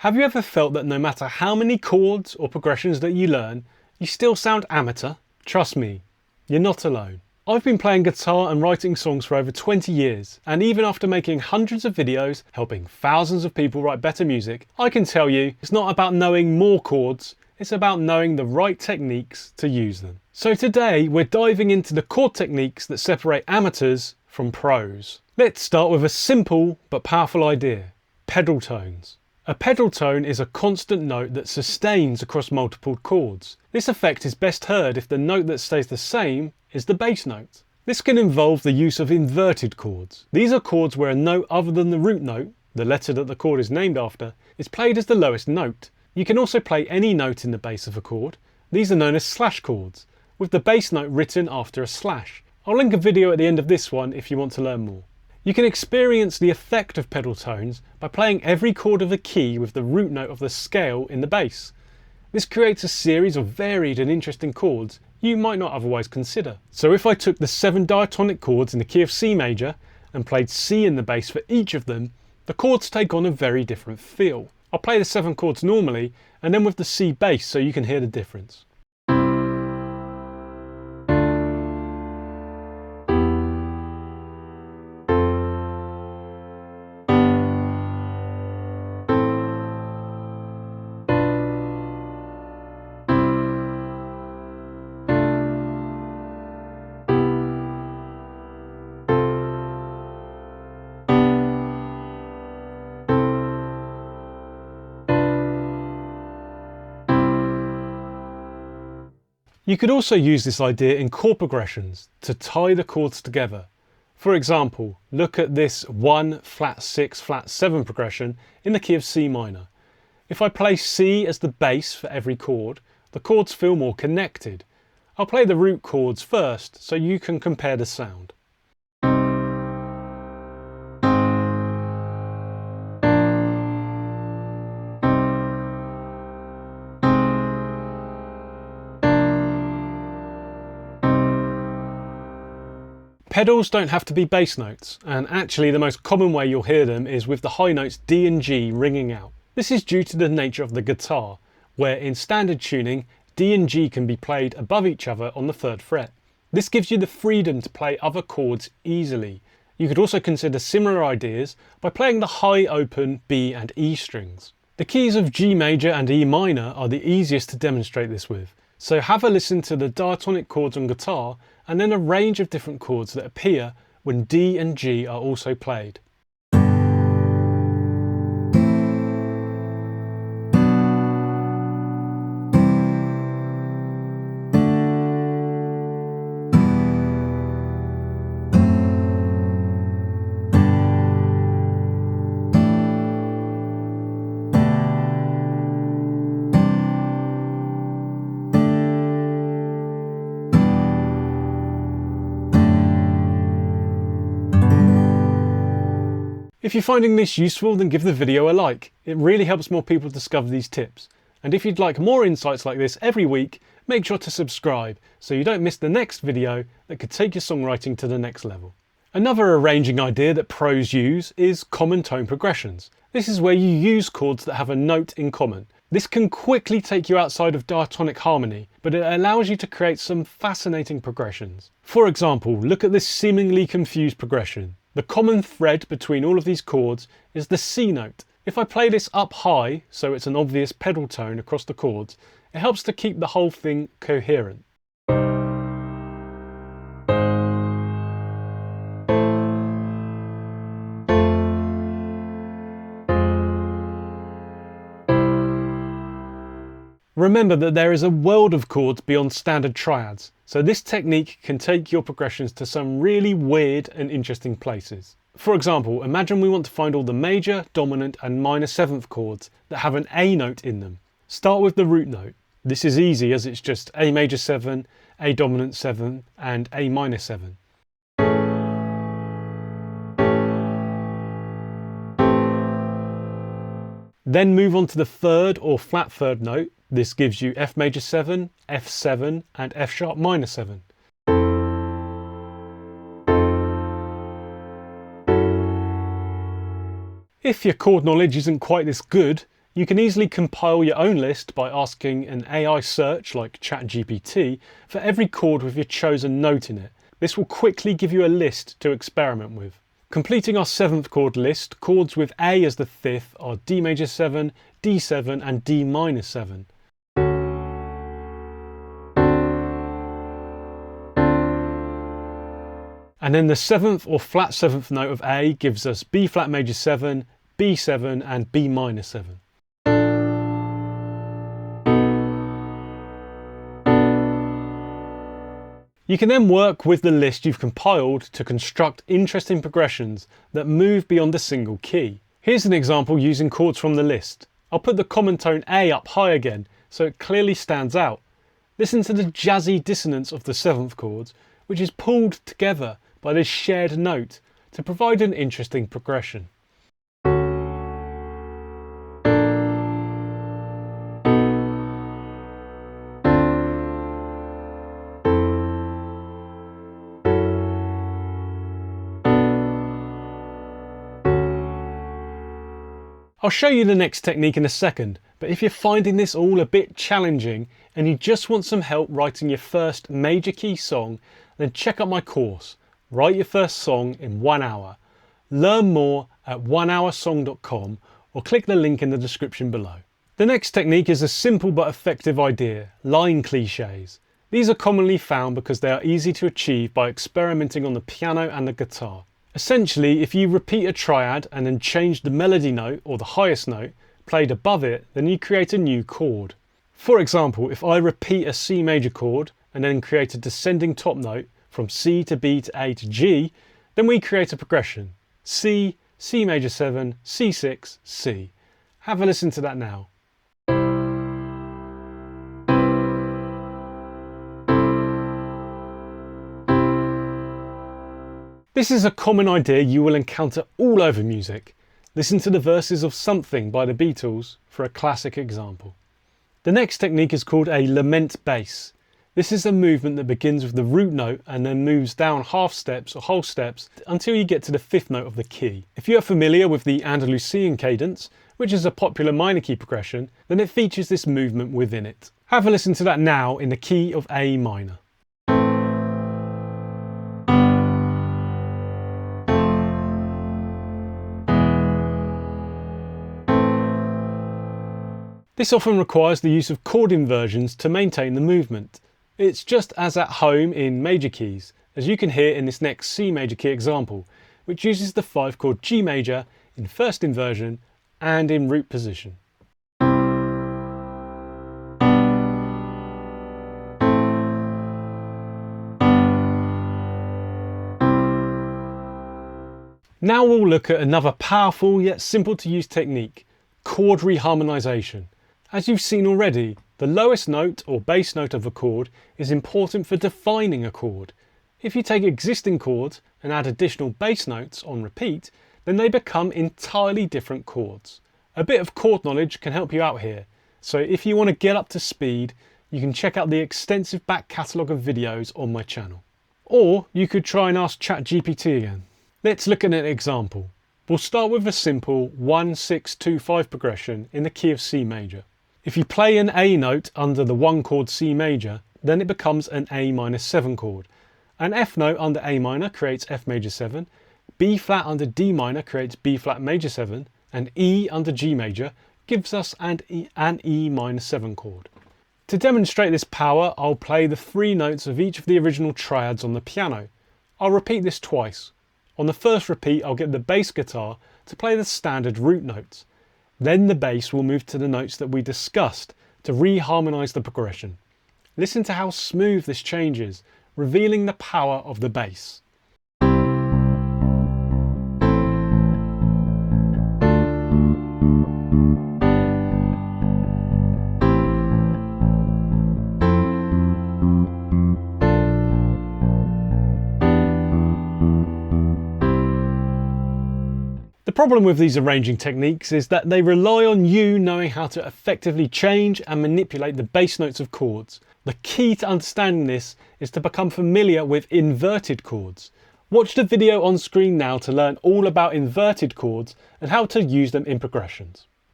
Have you ever felt that no matter how many chords or progressions that you learn, you still sound amateur? Trust me, you're not alone. I've been playing guitar and writing songs for over 20 years, and even after making hundreds of videos, helping thousands of people write better music, I can tell you it's not about knowing more chords, it's about knowing the right techniques to use them. So today we're diving into the chord techniques that separate amateurs from pros. Let's start with a simple but powerful idea: pedal tones. A pedal tone is a constant note that sustains across multiple chords. This effect is best heard if the note that stays the same is the bass note. This can involve the use of inverted chords. These are chords where a note other than the root note, the letter that the chord is named after, is played as the lowest note. You can also play any note in the bass of a chord. These are known as slash chords, with the bass note written after a slash. I'll link a video at the end of this one if you want to learn more. You can experience the effect of pedal tones by playing every chord of a key with the root note of the scale in the bass. This creates a series of varied and interesting chords you might not otherwise consider. So if I took the 7 diatonic chords in the key of C major and played C in the bass for each of them, the chords take on a very different feel. I'll play the 7 chords normally and then with the C bass so you can hear the difference. You could also use this idea in chord progressions to tie the chords together. For example, look at this 1 flat 6 flat 7 progression in the key of C minor. If I play C as the bass for every chord, the chords feel more connected. I'll play the root chords first so you can compare the sound. Pedals don't have to be bass notes, and actually the most common way you'll hear them is with the high notes D and G ringing out. This is due to the nature of the guitar, where in standard tuning, D and G can be played above each other on the 3rd fret. This gives you the freedom to play other chords easily. You could also consider similar ideas by playing the high open B and E strings. The keys of G major and E minor are the easiest to demonstrate this with, so have a listen to the diatonic chords on guitar and then a range of different chords that appear when D and G are also played. If you're finding this useful, then give the video a like. It really helps more people discover these tips. And if you'd like more insights like this every week, make sure to subscribe so you don't miss the next video that could take your songwriting to the next level. Another arranging idea that pros use is common tone progressions. This is where you use chords that have a note in common. This can quickly take you outside of diatonic harmony, but it allows you to create some fascinating progressions. For example, look at this seemingly confused progression. The common thread between all of these chords is the C note. If I play this up high, so it's an obvious pedal tone across the chords, it helps to keep the whole thing coherent. Remember that there is a world of chords beyond standard triads, so this technique can take your progressions to some really weird and interesting places. For example, imagine we want to find all the major, dominant and minor 7th chords that have an A note in them. Start with the root note. This is easy as it's just A major 7, A dominant 7 and A minor 7. Then move on to the 3rd or flat 3rd note. This gives you F major 7, F7 and F sharp minor 7. If your chord knowledge isn't quite this good, You can easily compile your own list by asking an AI search like ChatGPT for every chord with your chosen note in it. This will quickly give you a list to experiment with. Completing our 7th chord list, chords with A as the 5th are D major 7, D7 and D minor 7. And then the 7th or flat 7th note of A gives us B flat major 7, B7 and B minor 7. You can then work with the list you've compiled to construct interesting progressions that move beyond a single key. Here's an example using chords from the list. I'll put the common tone A up high again so it clearly stands out. Listen to the jazzy dissonance of the 7th chord, which is pulled together by this shared note to provide an interesting progression. I'll show you the next technique in a second, but if you're finding this all a bit challenging and you just want some help writing your first major key song, then check out my course, Write Your First Song in 1 hour. Learn more at onehoursong.com or click the link in the description below. The next technique is a simple but effective idea, line cliches. These are commonly found because they are easy to achieve by experimenting on the piano and the guitar. Essentially, if you repeat a triad and then change the melody note or the highest note played above it, then you create a new chord. For example, if I repeat a C major chord and then create a descending top note from C to B to A to G, then we create a progression. C, C major 7, C6, C. Have a listen to that now. This is a common idea you will encounter all over music. Listen to the verses of Something by the Beatles for a classic example. The next technique is called a lament bass. This is a movement that begins with the root note and then moves down half steps or whole steps until you get to the 5th note of the key. If you are familiar with the Andalusian cadence, which is a popular minor key progression, then it features this movement within it. Have a listen to that now in the key of A minor. This often requires the use of chord inversions to maintain the movement. It's just as at home in major keys, as you can hear in this next C major key example, which uses the 5 chord G major in first inversion and in root position. Now we'll look at another powerful yet simple to use technique, chord reharmonization. As you've seen already, the lowest note or bass note of a chord is important for defining a chord. If you take existing chords and add additional bass notes on repeat, then they become entirely different chords. A bit of chord knowledge can help you out here, so if you want to get up to speed, you can check out the extensive back catalogue of videos on my channel. Or you could try and ask ChatGPT again. Let's look at an example. We'll start with a simple 1-6-2-5 progression in the key of C major. If you play an A note under the 1 chord C major, then it becomes an A minor 7 chord. An F note under A minor creates F major 7, B flat under D minor creates B flat major 7, and E under G major gives us an E minor 7 chord. To demonstrate this power, I'll play the 3 notes of each of the original triads on the piano. I'll repeat this twice. On the first repeat, I'll get the bass guitar to play the standard root notes. Then the bass will move to the notes that we discussed to reharmonize the progression. Listen to how smooth this changes, revealing the power of the bass. The problem with these arranging techniques is that they rely on you knowing how to effectively change and manipulate the bass notes of chords. The key to understanding this is to become familiar with inverted chords. Watch the video on screen now to learn all about inverted chords and how to use them in progressions.